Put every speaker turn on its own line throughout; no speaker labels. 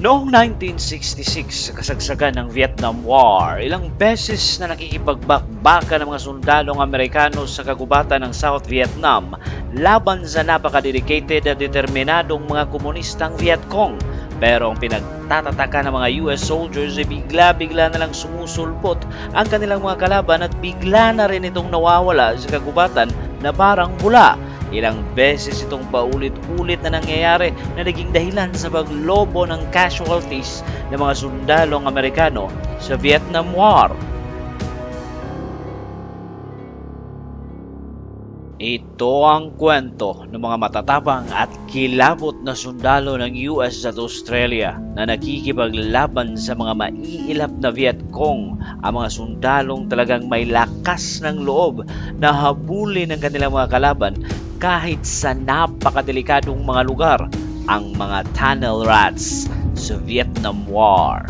Noong 1966, sa kasagsagan ng Vietnam War, ilang beses na nakikipagbakbakan ng mga sundalong Amerikano sa kagubatan ng South Vietnam laban sa napaka-dedicated at determinadong mga komunistang Vietcong. Pero ang pinagtatataka ng mga US soldiers ay bigla-bigla na lang sumusulpot ang kanilang mga kalaban at bigla na rin itong nawawala sa kagubatan na parang bula. Ilang beses itong paulit-ulit na nangyayari na naging dahilan sa paglobo ng casualties ng mga sundalong Amerikano sa Vietnam War. Ito ang kwento ng mga matatapang at kilabot na sundalo ng US at Australia na nakikipaglaban sa mga maiilap na Vietcong, ang mga sundalong talagang may lakas ng loob na habulin ang kanilang mga kalaban kahit sa napakadelikadong mga lugar, ang mga tunnel rats sa Vietnam War.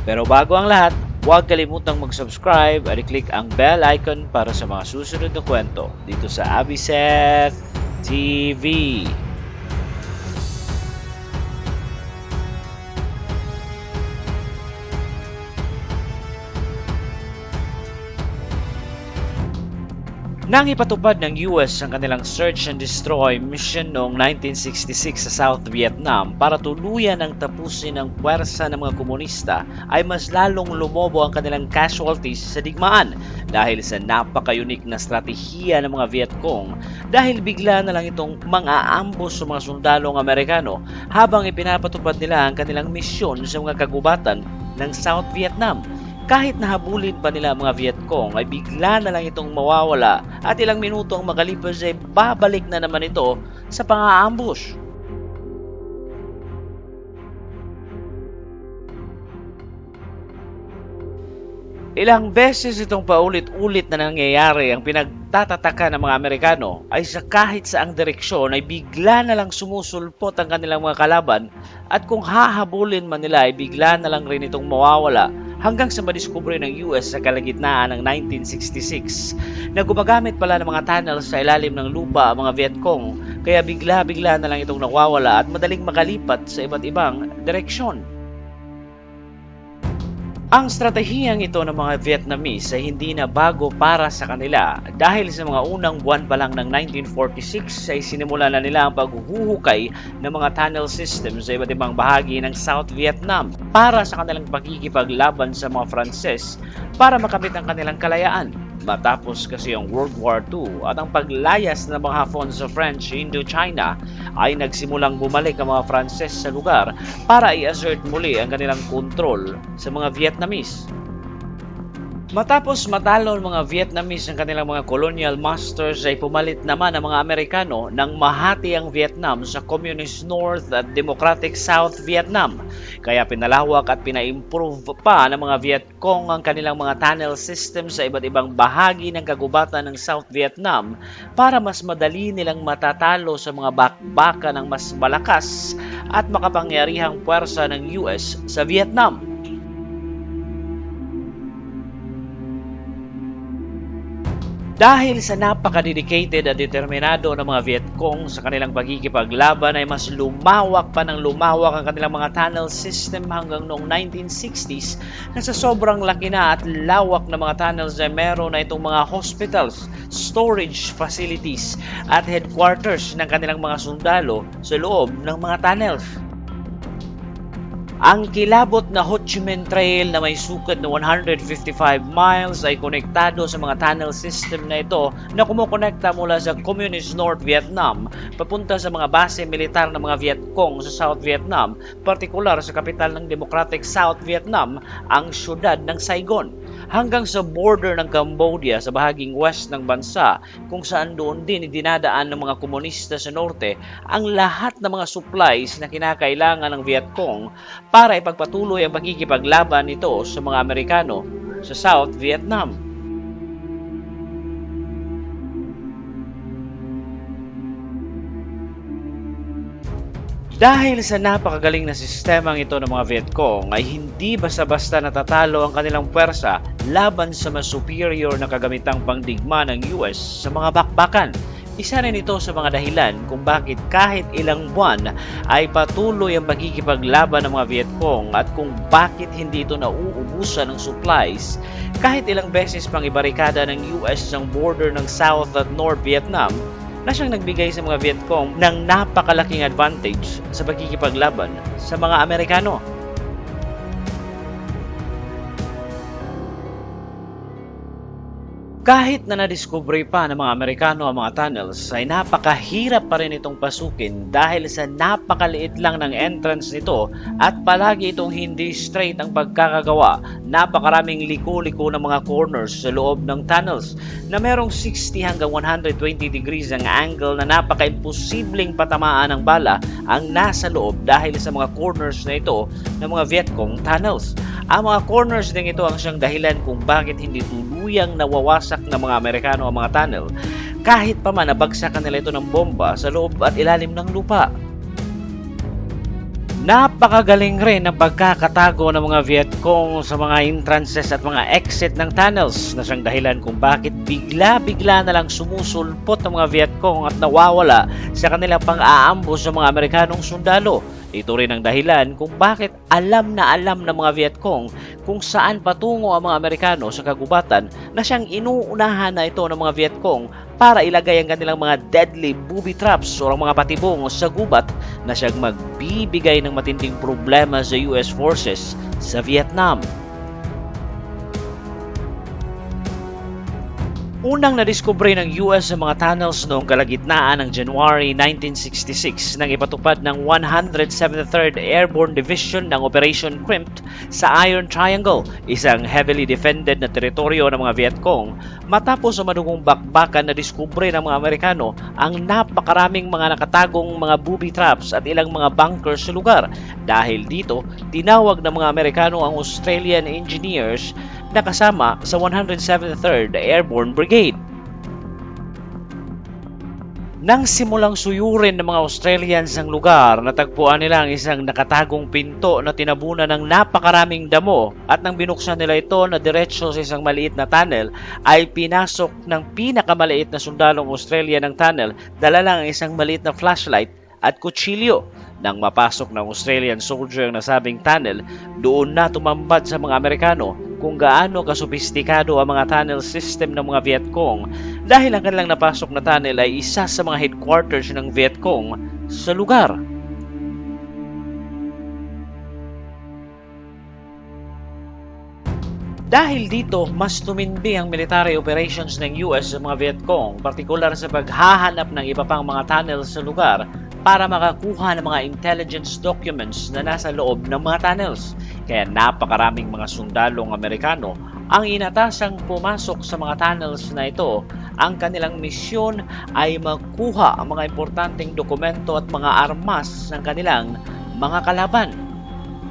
Pero bago ang lahat, huwag kalimutang mag-subscribe at i-click ang bell icon para sa mga susunod na kwento dito sa Abiseth TV. Nang ipatupad ng US ang kanilang search and destroy mission noong 1966 sa South Vietnam para tuluyan ang tapusin ang puwersa ng mga komunista, ay mas lalong lumobo ang kanilang casualties sa digmaan dahil sa napaka-unique na strategiya ng mga Vietcong, dahil bigla na lang itong mang-aambos sa mga sundalong Amerikano habang ipinapatupad nila ang kanilang misyon sa mga kagubatan ng South Vietnam. Kahit nahabulin pa nila ang mga Vietcong, ay bigla na lang itong mawawala at ilang minuto ang makalipas ay babalik na naman ito sa pang-aambush. Ilang beses itong paulit-ulit na nangyayari. Ang pinagtatataka ng mga Amerikano ay sa kahit saang direksyon ay bigla na lang sumusulpot ang kanilang mga kalaban, at kung hahabulin man nila ay bigla na lang rin itong mawawala hanggang sa madiskubre ng US sa kalagitnaan ng 1966 na gumagamit pala ng mga tunnels sa ilalim ng lupa ang mga Vietcong, kaya bigla-bigla na lang itong nawawala at madaling makalipat sa iba't ibang direksyon. Ang estratehiyang ito ng mga Vietnamese ay hindi na bago para sa kanila, dahil sa mga unang buwan pa lang ng 1946 ay sinimula na nila ang paghuhukay ng mga tunnel systems sa iba't ibang bahagi ng South Vietnam para sa kanilang pagkikipaglaban sa mga Franses para makamit ang kanilang kalayaan. Matapos kasi ang World War II at ang paglayas ng mga Hapon sa French Indochina, ay nagsimulang bumalik ang mga Franses sa lugar para i-assert muli ang kanilang kontrol sa mga Vietnamese. Matapos matalo ng mga Vietnamese ang kanilang mga colonial masters, ay pumalit naman ang mga Amerikano nang mahati ang Vietnam sa Communist North at Democratic South Vietnam. Kaya pinalawak at pina-improve pa ng mga Vietcong ang kanilang mga tunnel system sa iba't ibang bahagi ng kagubatan ng South Vietnam para mas madali nilang matatalo sa mga bakbakan ng mas malakas at makapangyarihang puwersa ng US sa Vietnam. Dahil sa napaka-dedicated at determinado ng mga Vietcong sa kanilang pagkikipaglaban, ay mas lumawak pa ng lumawak ang kanilang mga tunnel system hanggang noong 1960s na sa sobrang laki na at lawak ng mga tunnels ay meron na itong mga hospitals, storage facilities at headquarters ng kanilang mga sundalo sa loob ng mga tunnels. Ang kilabot na Ho Chi Minh Trail na may sukat na 155 miles ay konektado sa mga tunnel system na ito na kumukonekta mula sa Communist North Vietnam papunta sa mga base militar ng mga Vietcong sa South Vietnam, partikular sa kapital ng Democratic South Vietnam, ang syudad ng Saigon, hanggang sa border ng Cambodia sa bahaging west ng bansa, kung saan doon din dinadaan ng mga komunista sa norte ang lahat ng mga supplies na kinakailangan ng Vietcong para ipagpatuloy ang pagkikipaglaban nito sa mga Amerikano sa South Vietnam. Dahil sa napakagaling na sistemang ito ng mga Vietcong, ay hindi basta-basta natatalo ang kanilang puwersa laban sa mas superior na kagamitang pangdigma ng US sa mga bakbakan. Isa rin ito sa mga dahilan kung bakit kahit ilang buwan ay patuloy ang pagkikipaglaban ng mga Vietcong at kung bakit hindi ito nauubusan ng supplies kahit ilang beses pang ibarikada ng US ang border ng South at North Vietnam na siyang nagbigay sa mga Vietcong ng napakalaking advantage sa pagkikipaglaban sa mga Amerikano. Kahit na nadiskubre pa ng mga Amerikano ang mga tunnels, ay napakahirap pa rin itong pasukin dahil sa napakaliit lang ng entrance nito at palagi itong hindi straight ang pagkakagawa. Napakaraming liko-liko ng mga corners sa loob ng tunnels na merong 60 hanggang 120 degrees ang angle na napaka-imposibleng patamaan ng bala ang nasa loob dahil sa mga corners na ito ng mga Vietcong tunnels. Ang mga corners din ito ang siyang dahilan kung bakit hindi tuluyang nawawasak ng mga Amerikano ang mga tunnel kahit pa man nabagsakan nila ito ng bomba sa loob at ilalim ng lupa. Napakagaling rin ng pagkakatago ng mga Vietcong sa mga entrances at mga exit ng tunnels na siyang dahilan kung bakit bigla-bigla na lang sumusulpot ng mga Vietcong at nawawala sa kanilang pang-aambos sa mga Amerikanong sundalo. Ito rin ang dahilan kung bakit alam ng mga Vietcong kung saan patungo ang mga Amerikano sa kagubatan na siyang inuunahan na ito ng mga Vietcong para ilagay ang kanilang mga deadly booby traps o mga patibong sa gubat na siyang magbibigay ng matinding problema sa US forces sa Vietnam. Unang nadiskubre ng US ang mga tunnels noong kalagitnaan ng January 1966 nang ipatupad ng 173rd Airborne Division ng Operation Crimp sa Iron Triangle, isang heavily defended na teritoryo ng mga Vietcong, matapos ang madugong bakbakan na diskubre ng mga Amerikano ang napakaraming mga nakatagong mga booby traps at ilang mga bunkers sa lugar. Dahil dito, tinawag ng mga Amerikano ang Australian engineers na kasama sa 173rd Airborne Brigade. Nang simulang suyurin ng mga Australians ang lugar, natagpuan nila ang isang nakatagong pinto na tinabunan ng napakaraming damo at nang binuksan nila ito na diretso sa isang maliit na tunnel, ay pinasok ng pinakamaliit na sundalong Australian ng tunnel, dala lang ang isang maliit na flashlight at kutsilyo. Nang mapasok ng Australian soldier ang nasabing tunnel, doon na tumambad sa mga Amerikano kung gaano kasophistikado ang mga tunnel system ng mga Vietcong dahil ang kanilang napasok na tunnel ay isa sa mga headquarters ng Vietcong sa lugar. Dahil dito, mas tumindi ang military operations ng US sa mga Vietcong, partikular sa paghahanap ng iba pang mga tunnels sa lugar para makakuha ng mga intelligence documents na nasa loob ng mga tunnels. Kaya napakaraming mga sundalong Amerikano ang inatasang pumasok sa mga tunnels na ito. Ang kanilang misyon ay makuha ang mga importanteng dokumento at mga armas ng kanilang mga kalaban.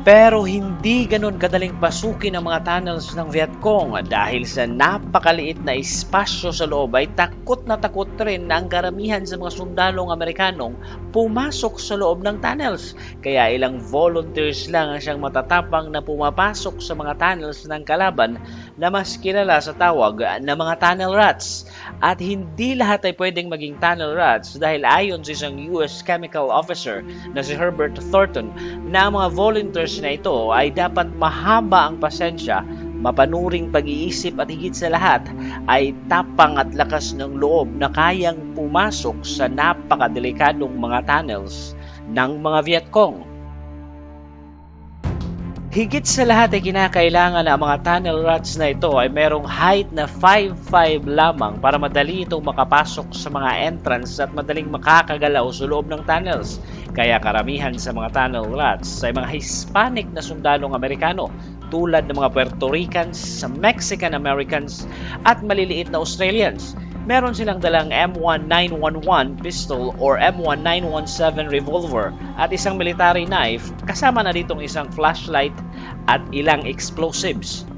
Pero hindi ganun kadaling pasukin ang mga tunnels ng Vietcong dahil sa napakaliit na espasyo sa loob ay takot na takot rin ang karamihan sa mga sundalong Amerikanong pumasok sa loob ng tunnels. Kaya ilang volunteers lang ang siyang matatapang na pumapasok sa mga tunnels ng kalaban na mas kilala sa tawag na mga tunnel rats. At hindi lahat ay pwedeng maging tunnel rats dahil ayon sa isang US chemical officer na si Herbert Thornton na ang mga volunteers na ito ay dapat mahaba ang pasensya, mapanuring pag-iisip at higit sa lahat ay tapang at lakas ng loob na kayang pumasok sa napakadelikadong mga tunnels ng mga Vietcong. Higit sa lahat ay kinakailangan na ang mga tunnel rats na ito ay merong height na 5'5" lamang para madali itong makapasok sa mga entrance at madaling makakagalaw sa loob ng tunnels. Kaya karamihan sa mga tunnel rats ay mga Hispanic na sundalong Amerikano tulad ng mga Puerto Ricans, Mexican Americans at maliliit na Australians. Meron silang dalang M1911 pistol or M1917 revolver at isang military knife, kasama na ditong isang flashlight at ilang explosives.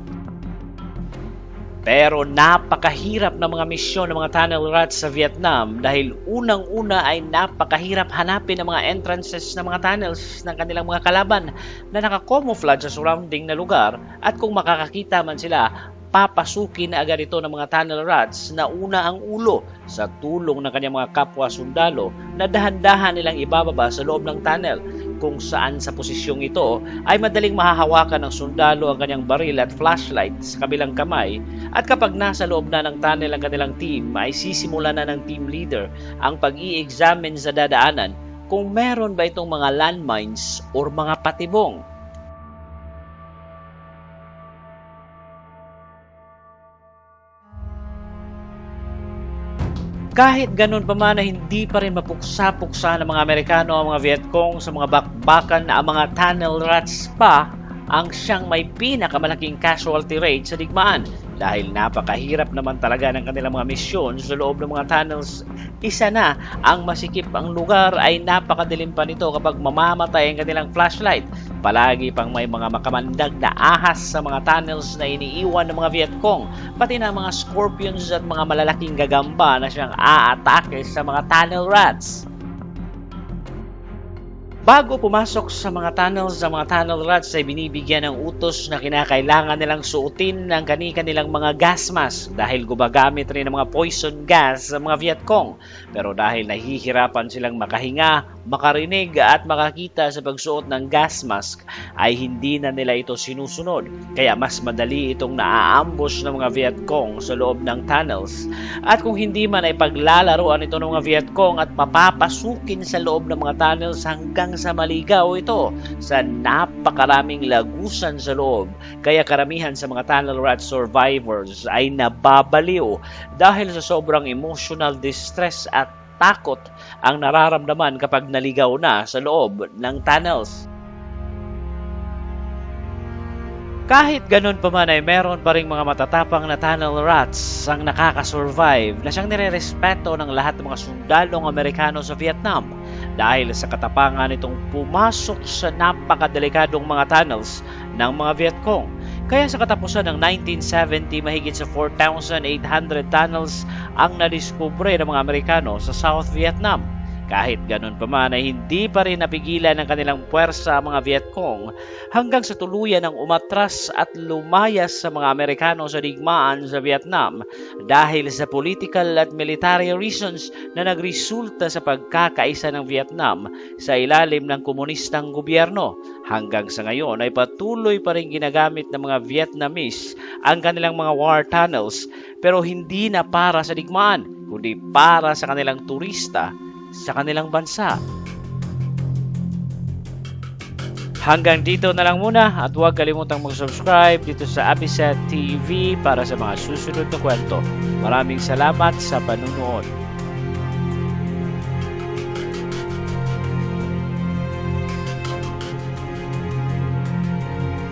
Pero napakahirap na mga misyon ng mga tunnel rats sa Vietnam dahil unang-una ay napakahirap hanapin ang mga entrances ng mga tunnels ng kanilang mga kalaban na nakacamouflage sa surrounding na lugar at kung makakakita man sila, papasukin na agad ito ng mga tunnel rats na una ang ulo sa tulong ng kanyang mga kapwa sundalo na dahan-dahan nilang ibababa sa loob ng tunnel, kung saan sa posisyong ito ay madaling mahahawakan ng sundalo ang kanyang baril at flashlight sa kabilang kamay, at kapag nasa loob na ng tunnel ang kanilang team ay sisimula na ng team leader ang pag-i-examine sa dadaanan kung meron ba itong mga landmines o mga patibong. Kahit ganun pa man na hindi pa rin mapuksa-puksa ng mga Amerikano ang mga Vietcong sa mga bakbakan na ang mga tunnel rats pa ang siyang may pinakamalaking casualty rate sa digmaan, dahil napakahirap naman talaga ng kanilang mga misyon sa loob ng mga tunnels. Isa na ang masikip ang lugar ay napakadilim pa nito kapag mamamatay ang kanilang flashlight. Palagi pang may mga makamandag na ahas sa mga tunnels na iniiwan ng mga Vietcong, pati na mga scorpions at mga malalaking gagamba na siyang aatake sa mga tunnel rats. Bago pumasok sa mga tunnels, ang mga tunnel rats ay binibigyan ng utos na kinakailangan nilang suotin ng kanilang mga gas mask dahil gumagamit rin ng mga poison gas sa mga Vietcong. Pero dahil nahihirapan silang makahinga, makarinig at makakita sa pagsuot ng gas mask, ay hindi na nila ito sinusunod. Kaya mas madali itong naaambush ng mga Vietcong sa loob ng tunnels. At kung hindi man ay paglalaroan ito ng mga Vietcong at papapasukin sa loob ng mga tunnels hanggang sa maligaw ito sa napakaraming lagusan sa loob. Kaya karamihan sa mga tunnel rat survivors ay nababaliw dahil sa sobrang emotional distress at takot ang nararamdaman kapag naligaw na sa loob ng tunnels. Kahit ganun pa man ay meron pa ring mga matatapang na tunnel rats ang nakakasurvive na siyang nirerespeto ng lahat ng mga sundalong Amerikano sa Vietnam dahil sa katapangan nitong pumasok sa napakadelikadong mga tunnels ng mga Vietcong. Kaya sa katapusan ng 1970, mahigit sa 4,800 tunnels ang nadiskubre ng mga Amerikano sa South Vietnam. Kahit ganun pa man ay hindi pa rin napigilan ng kanilang puwersa ang mga Vietcong hanggang sa tuluyan ng umatras at lumayas sa mga Amerikano sa digmaan sa Vietnam dahil sa political at military reasons na nagresulta sa pagkakaisa ng Vietnam sa ilalim ng komunistang gobyerno. Hanggang sa ngayon ay patuloy pa rin ginagamit ng mga Vietnamese ang kanilang mga war tunnels, pero hindi na para sa digmaan kundi para sa kanilang turista sa kanilang bansa. Hanggang dito na lang muna at huwag kalimutang mag-subscribe dito sa Abiset TV para sa mga susunod na kwento. Maraming salamat sa panunood.